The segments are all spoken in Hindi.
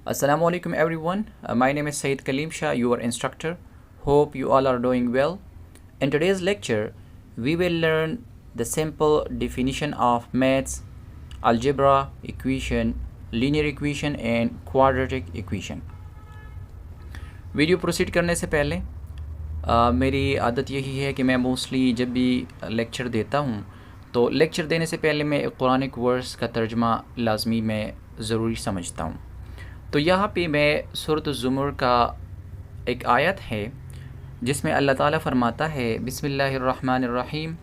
Assalamu alaikum everyone. My name is Saeed Kaleem Shah, your instructor. Hope you all are doing well. In today's lecture, we will learn the simple definition of maths, algebra, equation, linear equation and quadratic equation. Video proceed करने से पहले मेरी आदत यही है कि मैं मोस्टली जब भी लेक्चर देता हूँ तो लेक्चर देने से पहले मैं कुरानिक वर्स का तर्जमा लाजमी मैं ज़रूरी समझता हूँ। तो यहाँ पे मैं सूरत ज़ुमर का एक आयत है जिसमें अल्लाह ताला फरमाता है बिस्मिल्लाहिर्रहमानिर्रहीम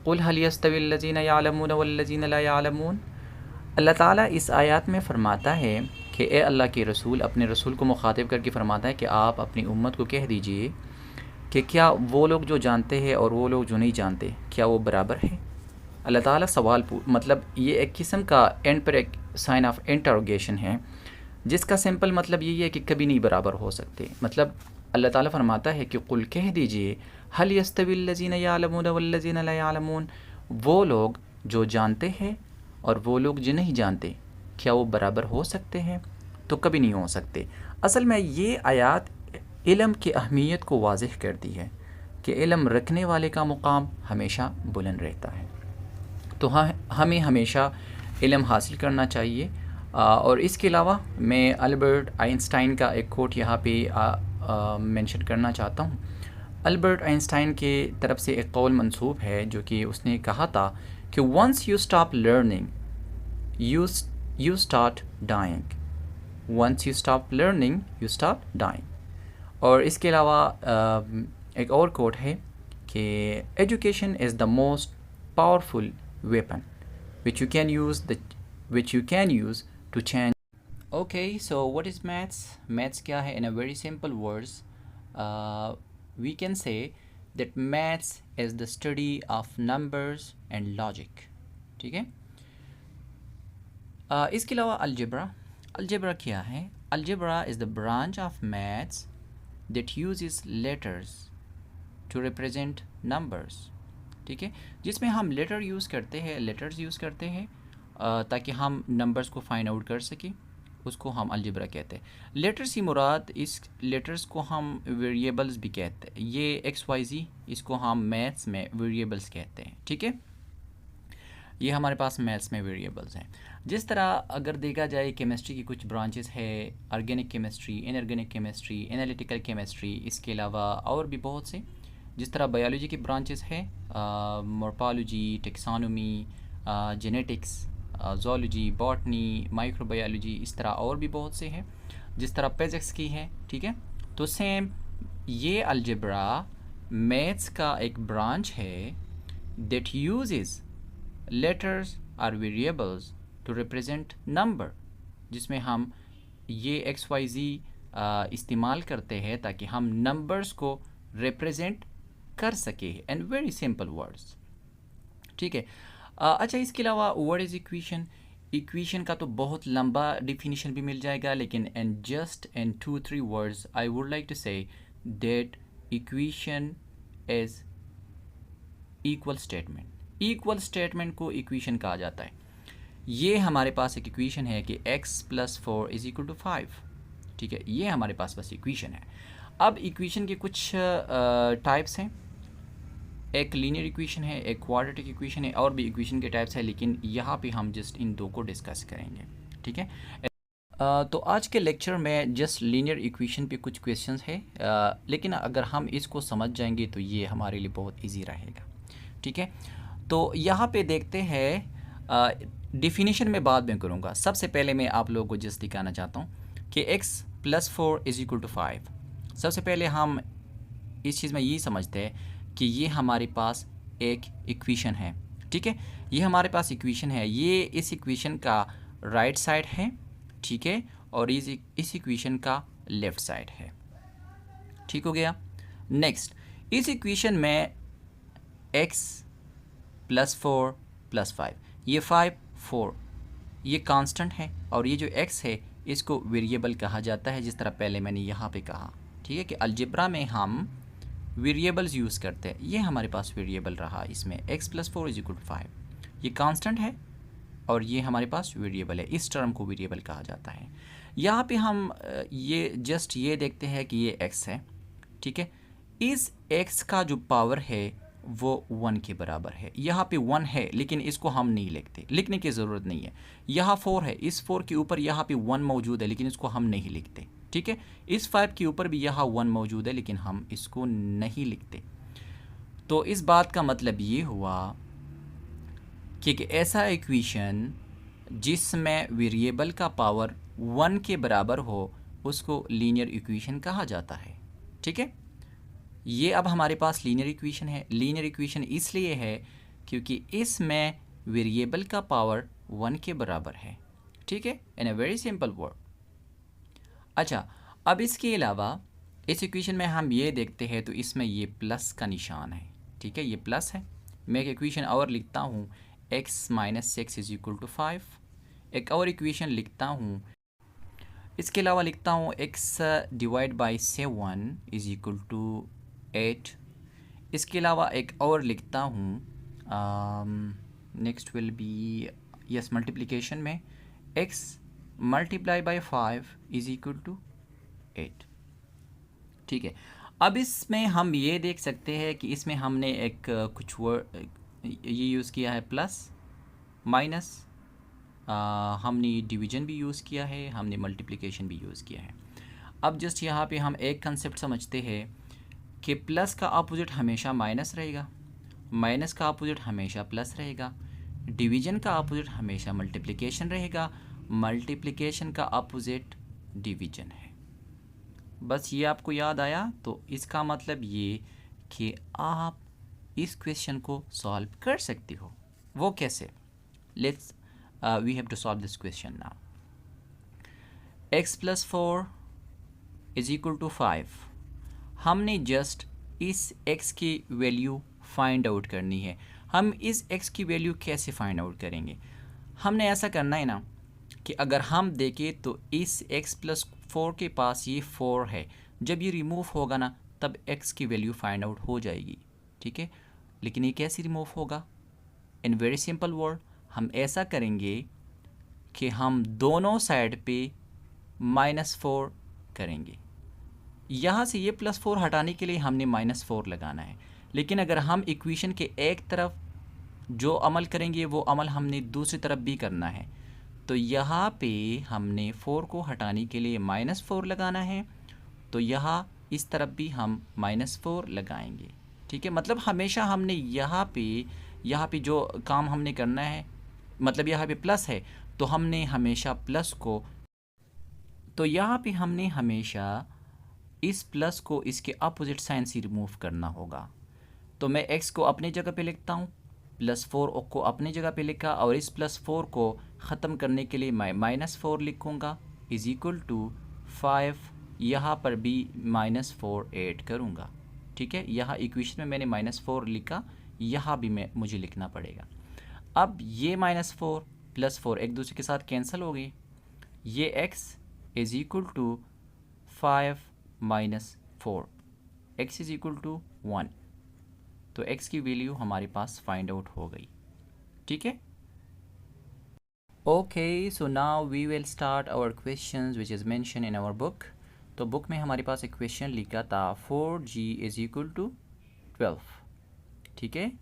कुल हल यस्तविल्लज़ीना यअलमून वल्लज़ीना ला यअलमून। अल्लाह ताला इस आयत में फ़रमाता है कि ए अल्लाह के रसूल अपने रसूल को मुखातिब करके फ़रमाता है कि आप अपनी उम्मत को कह दीजिए कि क्या वो लोग जो जानते हैं और वो लोग जो नहीं जानते क्या वो बराबर है। अल्लाह ताला सवाल मतलब ये एक किस्म का एंड पर एक साइन ऑफ इंटरोगेशन है जिसका सिंपल मतलब यही है कि कभी नहीं बराबर हो सकते। मतलब अल्लाह ताला फरमाता है कि कुल कह दीजिए हल यस्तविल्लज़ीना यअलमून वल्लज़ीना ला यअलमून, वो लोग जो जानते हैं और वो लोग जो नहीं जानते क्या वो बराबर हो सकते हैं? तो कभी नहीं हो सकते। असल में ये आयत इल्म की अहमियत को वाज़ेह करती है कि इल्म रखने वाले का मुकाम हमेशा बुलंद रहता है। तो हाँ, हमें हमेशा इल्म हासिल करना चाहिए। और इसके अलावा मैं अल्बर्ट आइंस्टाइन का एक कोट यहाँ पे मेंशन करना चाहता हूँ। अल्बर्ट आइंस्टाइन के तरफ से एक कौल मंसूब है जो कि उसने कहा था कि once you stop learning you start dying, once you stop learning you start dying. और इसके अलावा एक और कोट है कि education is the most powerful weapon which you can use to change. Okay, so what is maths? Maths क्या है? In a very simple words, we can say that maths is the study of numbers and logic. ठीक है। इसके अलावा अलजेब्रा क्या है? Algebra is the branch of maths that uses letters to represent numbers. ठीक है, जिसमें हम लेटर्स यूज़ करते हैं ताकि हम नंबर्स को फाइंड आउट कर सकें, उसको हम अलजेब्रा कहते हैं। लेटर्स की मुराद, इस लेटर्स को हम वेरिएबल्स भी कहते हैं। ये XYZ इसको हम मैथ्स में वेरिएबल्स कहते हैं। ठीक है, ये हमारे पास मैथ्स में वेरिएबल्स हैं। जिस तरह अगर देखा जाए केमिस्ट्री की कुछ ब्रांचेस है, organic chemistry, inorganic chemistry, analytical chemistry, इसके अलावा और भी बहुत से। जिस तरह बायोलॉजी की ब्रांचेस है morphology, taxonomy, genetics, zoology, botany, microbiology, इस तरह और भी बहुत से हैं। जिस तरह फिज़िक्स की है। ठीक है, तो सेम ये अलजेब्रा मैथ्स का एक ब्रांच है दैट यूजेस लेटर्स और वेरिएबल्स टू रिप्रेजेंट नंबर, जिसमें हम ये XYZ इस्तेमाल करते हैं ताकि हम नंबर्स को रिप्रेजेंट कर सके एंड वेरी सिंपल वर्ड्स। ठीक है। अच्छा, इसके अलावा व्हाट इज़ इक्वेशन का तो बहुत लंबा डिफिनीशन भी मिल जाएगा, लेकिन in 2-3 words I would like to say that equation is equal statement को इक्वेशन कहा जाता है। ये हमारे पास एक इक्वेशन है कि x + 4 = 5। ठीक है, ये हमारे पास बस इक्वेशन है। अब इक्वेशन के कुछ टाइप्स हैं। एक लीनियर इक्वेशन है, एक क्वाड्रेटिक इक्वेशन है, और भी इक्वेशन के टाइप्स है, लेकिन यहाँ पे हम जस्ट इन दो को डिस्कस करेंगे। ठीक है। तो आज के लेक्चर में जस्ट लीनियर इक्वेशन पे कुछ क्वेश्चंस है, लेकिन अगर हम इसको समझ जाएंगे तो ये हमारे लिए बहुत इजी रहेगा। ठीक है, तो यहाँ पे देखते हैं। डिफिनीशन में बाद में करूँगा। सबसे पहले मैं आप लोगों को जस्ट दिखाना चाहता हूँ कि x + 4 = 5। सबसे पहले हम इस चीज़ में यही समझते हैं कि ये हमारे पास एक इक्वेशन है। ठीक है, ये हमारे पास इक्वेशन है, ये इस इक्वेशन का राइट साइड है। ठीक है, और इस इक्वेशन का लेफ़्ट साइड है। ठीक हो गया। नेक्स्ट, इस इक्वेशन में x + 4 + 5, ये 5, 4 ये कांस्टेंट है, और ये जो x है इसको वेरिएबल कहा जाता है, जिस तरह पहले मैंने यहाँ पे कहा। ठीक है, कि अलजेब्रा में हम वेरिएबल्स यूज़ करते हैं। ये हमारे पास वेरिएबल रहा इसमें x + 4 = 5, ये कांस्टेंट है। और ये हमारे पास वेरिएबल है, इस टर्म को वेरिएबल कहा जाता है। यहाँ पे हम ये जस्ट ये देखते हैं कि ये x है, ठीक है। इस x का जो पावर है वो 1 के बराबर है। यहाँ पे 1 है लेकिन इसको हम नहीं लिखते, लिखने की ज़रूरत नहीं है। यहाँ 4 है, इस 4 के ऊपर यहाँ पे 1 मौजूद है लेकिन इसको हम नहीं लिखते, ठीक है। इस 5 के ऊपर भी यहाँ 1 मौजूद है लेकिन हम इसको नहीं लिखते। तो इस बात का मतलब ये हुआ कि ऐसा इक्वेशन जिसमें वेरिएबल का पावर 1 के बराबर हो उसको लीनियर इक्वेशन कहा जाता है, ठीक है। ये अब हमारे पास लीनियर इक्वेशन है। लीनियर इक्वेशन इसलिए है क्योंकि इसमें वेरिएबल का पावर 1 के बराबर है, ठीक है, इन अ वेरी सिंपल वर्ड। अच्छा, अब इसके अलावा इस इक्वेशन में हम ये देखते हैं तो इसमें ये प्लस का निशान है, ठीक है, ये प्लस है। मैं एक इक्वेशन और लिखता हूँ, x minus 6 is equal to 5। एक और इक्वेशन लिखता हूँ, इसके अलावा लिखता हूँ x divide by 7 is equal to 8। इसके अलावा एक और लिखता हूँ, next will be yes multiplication में x multiply by 5 is equal to 8, ठीक है। अब इसमें हम ये देख सकते हैं कि इसमें हमने एक कुछ वर्ड ये यूज़ किया है, प्लस माइनस, हमने डिवीजन भी यूज़ किया है, हमने मल्टीप्लिकेशन भी यूज़ किया है। अब जस्ट यहाँ पे हम एक कंसेप्ट समझते हैं कि प्लस का अपोजिट हमेशा माइनस रहेगा, माइनस का अपोजिट हमेशा प्लस रहेगा, डिवीजन का अपोजिट हमेशा मल्टीप्लिकेशन रहेगा, मल्टीप्लिकेशन का अपोजिट डिवीजन है। बस ये आपको याद आया तो इसका मतलब ये कि आप इस क्वेश्चन को सॉल्व कर सकते हो। वो कैसे? Let's we have to solve this question now. x plus 4 is equal to 5। हमने जस्ट इस x की वैल्यू फाइंड आउट करनी है। हम इस x की वैल्यू कैसे फाइंड आउट करेंगे? हमने ऐसा करना है ना कि अगर हम देखें तो इस x प्लस 4 के पास ये 4 है, जब ये रिमूव होगा ना तब x की वैल्यू फाइंड आउट हो जाएगी, ठीक है। लेकिन ये कैसे रिमूव होगा? इन वेरी सिंपल वर्ड, हम ऐसा करेंगे कि हम दोनों साइड पे -4 करेंगे। यहाँ से ये +4 हटाने के लिए हमने -4 लगाना है, लेकिन अगर हम इक्वेशन के एक तरफ जो अमल करेंगे वो अमल हमने दूसरी तरफ भी करना है। तो यहाँ पे हमने 4 को हटाने के लिए -4 लगाना है, तो यहाँ इस तरफ भी हम -4 लगाएंगे, ठीक है। मतलब हमेशा हमने यहाँ पे जो काम हमने करना है, मतलब यहाँ पे प्लस है तो हमने हमेशा प्लस को, तो यहाँ पे हमने हमेशा इस प्लस को इसके अपोजिट साइन से रिमूव करना होगा। तो मैं x को अपनी जगह पे लिखता हूँ, +4 को अपनी जगह पे लिखा, और इस +4 को ख़त्म करने के लिए मैं -4 लिखूँगा इज़ इक्वल टू 5। यहाँ पर भी -4 ऐड करूँगा, ठीक है। यहाँ इक्वेशन में मैंने -4 लिखा, यहाँ भी मुझे लिखना पड़ेगा। अब ये -4 +4 एक दूसरे के साथ कैंसिल हो गई। ये x is equal to 5 - 4, x is equal to 1। तो x की वैल्यू हमारे पास फाइंड आउट हो गई, ठीक है। Okay, so now we will start our questions which is mention in our book. तो बुक में हमारे पास एक क्वेश्चन लिखा था 4g इज़ इक्वल टू 12, ठीक है।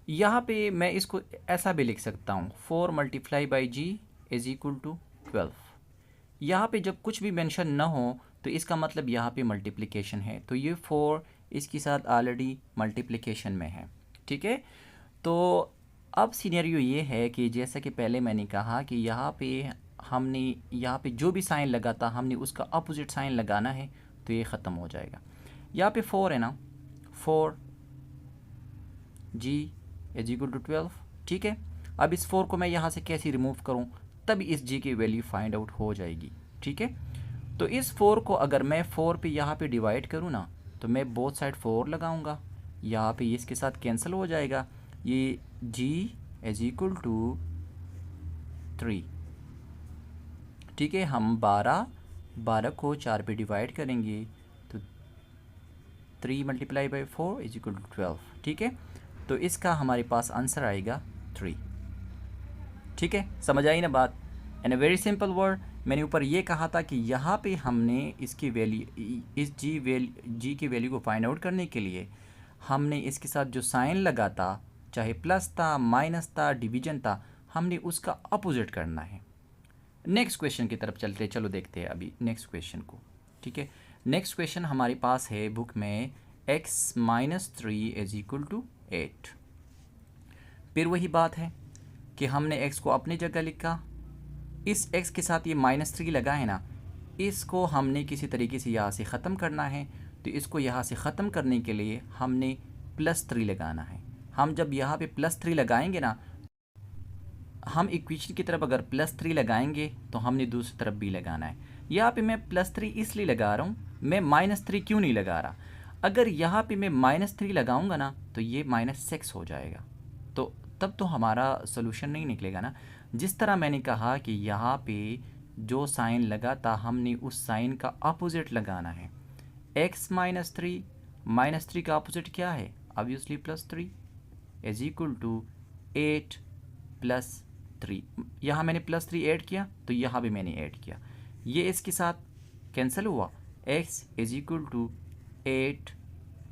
यहाँ पे मैं इसको ऐसा भी लिख सकता हूँ, 4 multiply by g is equal to 12। यहाँ पे जब कुछ भी मेंशन ना हो तो इसका मतलब यहाँ पे मल्टीप्लिकेशन है, तो ये 4 इसके साथ ऑलरेडी मल्टीप्लिकेशन में है, ठीक है। तो अब सिनेरियो ये है कि जैसा कि पहले मैंने कहा कि यहाँ पे जो भी साइन लगा था हमने उसका अपोजिट साइन लगाना है, तो ये ख़त्म हो जाएगा। यहाँ पे 4 है ना, 4 g इज इक्वल टू 12, ठीक है। अब इस 4 को मैं यहाँ से कैसे रिमूव करूँ, तभी इस g की वैल्यू फाइंड आउट हो जाएगी, ठीक है। तो इस 4 को अगर मैं 4 पे यहाँ पे डिवाइड करूँ ना, तो मैं बोथ साइड 4 लगाऊंगा, यहाँ पे इसके साथ कैंसिल हो जाएगा, ये g इज इक्वल टू 3, ठीक है। हम 12 को 4 पे डिवाइड करेंगे तो 3 multiply by 4 is equal to 12, ठीक है। तो इसका हमारे पास आंसर आएगा 3। ठीक है, समझ आई ना बात? इन अ वेरी सिंपल वर्ड, मैंने ऊपर ये कहा था कि यहाँ पे हमने इसकी वैल्यू, इस जी की वैल्यू को फाइंड आउट करने के लिए हमने इसके साथ जो साइन लगा था, चाहे प्लस था, माइनस था, डिवीजन था, हमने उसका अपोजिट करना है। नेक्स्ट क्वेश्चन की तरफ चलते, चलो देखते हैं अभी नेक्स्ट क्वेश्चन को। ठीक है, नेक्स्ट क्वेश्चन हमारे पास है बुक में x minus 3 is equal to 8। फिर वही बात है कि हमने x को अपनी जगह लिखा, इस x के साथ ये माइनस 3 लगा है ना, इसको हमने किसी तरीके से यहाँ से ख़त्म करना है। तो इसको यहाँ से ख़त्म करने के लिए हमने प्लस 3 लगाना है। हम जब यहाँ पे प्लस 3 लगाएंगे ना, हम इक्वेशन की तरफ अगर प्लस 3 लगाएंगे तो हमने दूसरी तरफ भी लगाना है। यहाँ पे मैं प्लस 3 इसलिए लगा रहा हूँ, मैं माइनस 3 क्यों नहीं लगा रहा? अगर यहाँ पे मैं माइनस 3 लगाऊंगा ना तो ये माइनस 6 हो जाएगा, तो तब तो हमारा सोल्यूशन नहीं निकलेगा ना। जिस तरह मैंने कहा कि यहाँ पे जो साइन लगा था हमने उस साइन का अपोजिट लगाना है। x माइनस 3, माइनस 3 का अपोजिट क्या है? Obviously plus 3 is equal to 8 plus 3। यहाँ मैंने प्लस 3 ऐड किया तो यहाँ भी मैंने ऐड किया, ये इसके साथ कैंसिल हुआ। x is equal to 8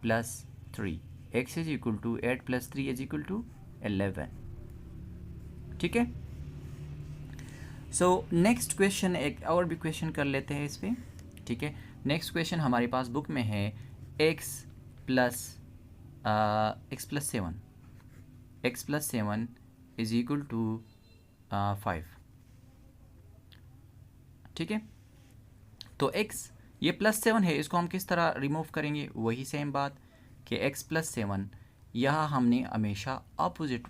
plus 3, x is equal to 8 plus 3 is equal to 11। ठीक है, सो नेक्स्ट क्वेश्चन, एक और भी क्वेश्चन कर लेते हैं इस पर। ठीक है, नेक्स्ट क्वेश्चन हमारे पास बुक में है x plus 7, x plus 7 is equal to 5। ठीक है, तो x ये प्लस 7 है, इसको हम किस तरह रिमूव करेंगे? वही सेम बात कि x प्लस 7 यहाँ हमने हमेशा अपोजिट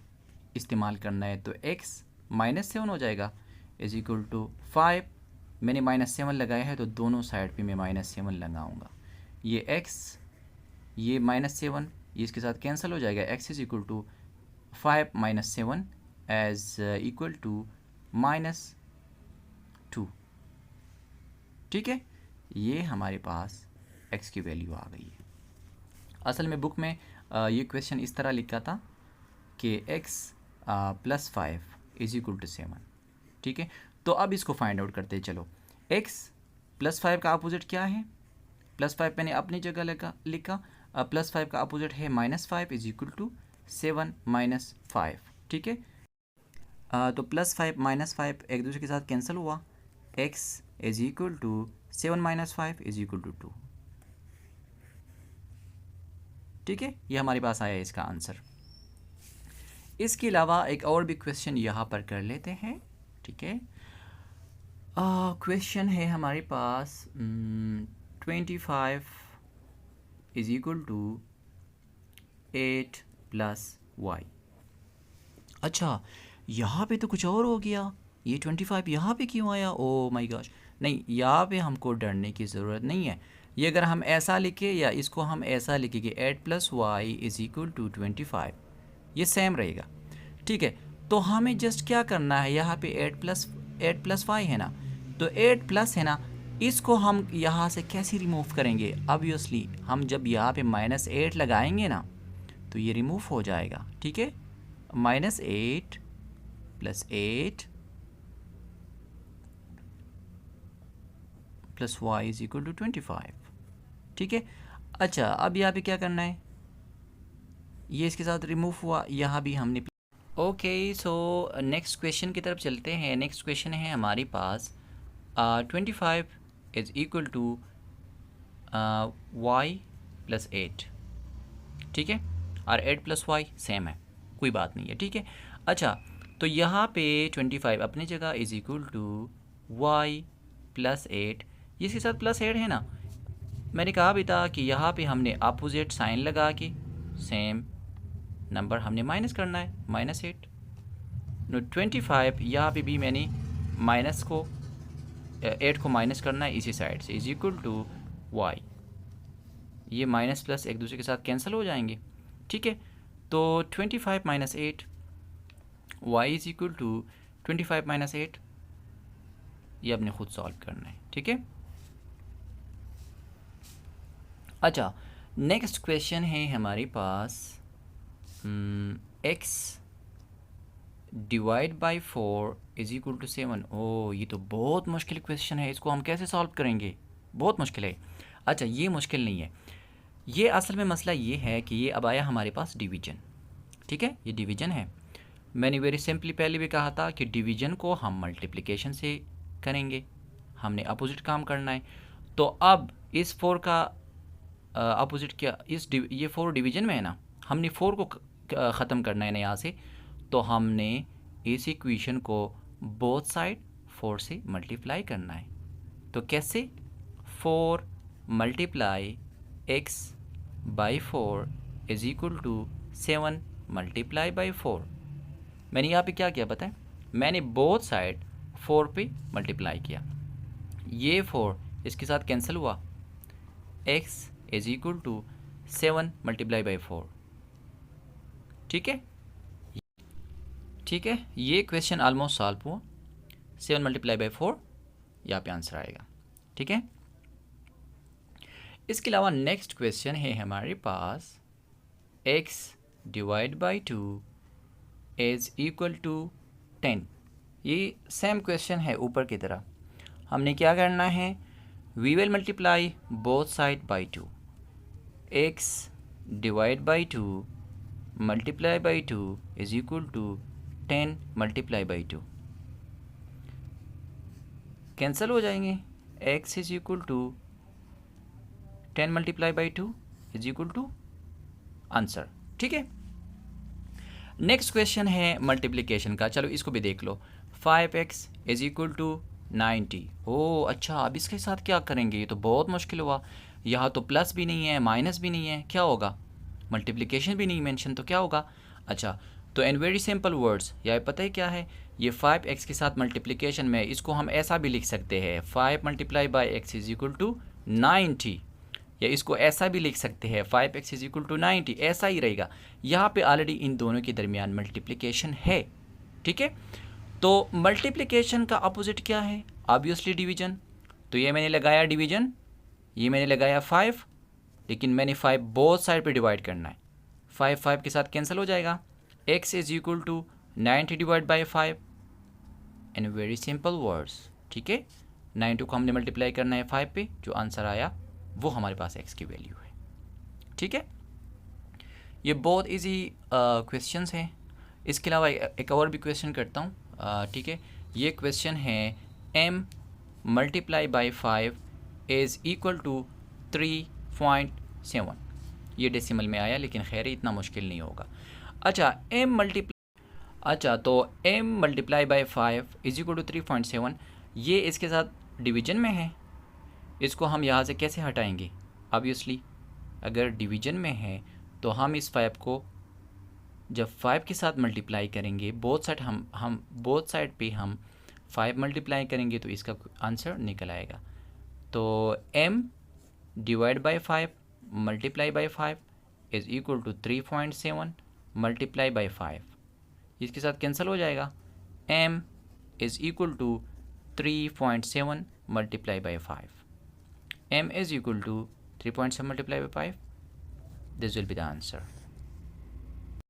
इस्तेमाल करना है। तो x माइनस 7 हो जाएगा इज इक्वल टू 5। मैंने माइनस 7 लगाया है तो दोनों साइड पे मैं माइनस 7 लगाऊंगा। ये x, ये माइनस 7, ये इसके साथ कैंसिल हो जाएगा। x is equal to 5 minus 7 is equal to -2। ठीक है, ये हमारे पास x की वैल्यू आ गई है। असल में बुक में ये क्वेश्चन इस तरह लिखा था कि x plus 5 is equal to 7। ठीक है, तो अब इसको फाइंड आउट करते हैं। चलो, x प्लस 5 का अपोजिट क्या है? प्लस 5 मैंने अपनी जगह लिखा, प्लस 5 का अपोजिट है minus 5 is equal to 7 minus 5। ठीक है, तो प्लस 5 माइनस 5 एक दूसरे के साथ कैंसिल हुआ। x is equal to 7 minus 5 is equal to 2। ठीक है, ये हमारे पास आया इसका आंसर। इसके अलावा एक और भी क्वेश्चन यहाँ पर कर लेते हैं। ठीक है, क्वेश्चन है हमारे पास 25 is equal to 8 plus y. अच्छा, यहाँ पे तो कुछ और हो गया, ये 25 यहाँ पे क्यों आया? ओ माय गॉश, नहीं, यहाँ पे हमको डरने की ज़रूरत नहीं है। ये अगर हम ऐसा लिखे या इसको हम ऐसा लिखे कि 8 plus y is equal to 25, ये सेम रहेगा। ठीक है, तो हमें जस्ट क्या करना है, यहाँ पे 8 प्लस वाई है ना, तो 8 प्लस है ना, इसको हम यहाँ से कैसे रिमूव करेंगे? ऑब्वियसली हम जब यहाँ पे -8 लगाएंगे ना तो ये रिमूव हो जाएगा। ठीक है, -8 plus 8 plus y is equal to 25। ठीक है, अच्छा, अब यहाँ पे क्या करना है? ये इसके साथ रिमूव हुआ, यहाँ भी हमने। ओके, सो नेक्स्ट क्वेश्चन की तरफ चलते हैं। नेक्स्ट क्वेश्चन है हमारे पास 25 is equal to y plus 8। ठीक है, और 8 प्लस वाई सेम है, कोई बात नहीं है। ठीक है, अच्छा, तो यहाँ पे 25 अपनी जगह is equal to y plus 8, ये इसके साथ प्लस 8 है ना, मैंने कहा भी था कि यहाँ पे हमने अपोजिट साइन लगा के सेम नंबर हमने माइनस करना है, -8। 25 यहाँ पे भी मैंने माइनस को 8 को माइनस करना है इसी साइड से, इज इक्वल टू वाई। ये माइनस प्लस एक दूसरे के साथ कैंसिल हो जाएंगे। ठीक है, तो 25 minus 8, y is equal to 25 minus 8, ये आपने खुद सॉल्व करना है। ठीक है, अच्छा, नेक्स्ट क्वेश्चन है हमारे पास x divide by 4 is equal to 7। ओ ये तो बहुत मुश्किल क्वेश्चन है, इसको हम कैसे सॉल्व करेंगे, बहुत मुश्किल है। अच्छा ये मुश्किल नहीं है, ये असल में मसला ये है कि ये अब आया हमारे पास डिवीजन, ठीक है, ये डिवीजन है। मैंने वेरी सिंपली पहले भी कहा था कि डिवीजन को हम मल्टीप्लिकेशन से करेंगे, हमने अपोजिट काम करना है। तो अब इस 4 का अपोजिट क्या, ये 4 डिवीजन में है ना, हमने 4 को ख़त्म करना है ना यहाँ से, तो हमने इस इक्वेशन को बोथ साइड 4 से मल्टीप्लाई करना है। तो कैसे, 4 multiply x by 4 is equal to 7 multiply by 4। मैंने यहाँ पे क्या किया पता है, मैंने बोथ साइड 4 पे मल्टीप्लाई किया, ये 4 इसके साथ कैंसिल हुआ, x is equal to 7 multiply by 4। ठीक है, ठीक है, ये क्वेश्चन ऑलमोस्ट सॉल्व हुआ। 7 मल्टीप्लाई बाई 4 यहाँ पे आंसर आएगा। ठीक है, इसके अलावा नेक्स्ट क्वेश्चन है हमारे पास x divide by 2 is equal to 10। ये सेम क्वेश्चन है ऊपर की तरह। हमने क्या करना है, we will multiply both side by 2। x divide by 2 multiply by 2 is equal to 10 multiply by 2। Cancel हो जाएंगे, x is equal to 10 multiply by 2 is equal to answer. ठीक है, नेक्स्ट क्वेश्चन है मल्टीप्लिकेशन का, चलो इसको भी देख लो। 5x is equal to 90। ओ अच्छा, अब इसके साथ क्या करेंगे, ये तो बहुत मुश्किल हुआ। यहाँ तो प्लस भी नहीं है, माइनस भी नहीं है, क्या होगा, मल्टीप्लिकेशन भी नहीं मेंशन, तो क्या होगा। अच्छा, तो इन वेरी सिंपल वर्ड्स, यह पता है क्या है, ये 5x के साथ मल्टीप्लिकेशन में इसको हम ऐसा भी लिख सकते हैं, 5 multiply by x is equal to 90, या इसको ऐसा भी लिख सकते हैं 5x इज इक्वल टू 90, ऐसा ही रहेगा। यहाँ पे ऑलरेडी इन दोनों के दरमियान मल्टीप्लिकेशन है। ठीक है, तो मल्टीप्लिकेशन का अपोजिट क्या है, ऑब्वियसली डिवीजन। तो ये मैंने लगाया डिवीजन, ये मैंने लगाया 5, लेकिन मैंने 5 बोथ साइड पे डिवाइड करना है। 5 के साथ कैंसिल हो जाएगा, x is equal to 90 divide by 5 in very simple words. ठीक है, 90 को हमने मल्टीप्लाई करना है 5 पे, जो आंसर आया वो हमारे पास x की वैल्यू है। ठीक है, ये बहुत इजी क्वेश्चंस हैं। इसके अलावा एक और भी क्वेश्चन करता हूँ। ठीक है, ये क्वेश्चन है m multiply by 5 is equal to 3.7। ये डेसिमल में आया, लेकिन खैर इतना मुश्किल नहीं होगा। अच्छा, तो m multiply by 5 is equal to 3.7, ये इसके साथ डिवीजन में है, इसको हम यहाँ से कैसे हटाएंगे। ऑब्वियसली अगर डिवीजन में है तो हम इस 5 को जब 5 के साथ मल्टीप्लाई करेंगे, बोथ साइड हम बोथ साइड पे हम 5 मल्टीप्लाई करेंगे तो इसका आंसर निकल आएगा। तो m divide by 5 multiply by 5 is equal to 3.7 multiply by 5, इसके साथ कैंसिल हो जाएगा, m is equal to 3.7 multiply by 5, m is equal to 3.7 multiplied by 5, this will be the answer.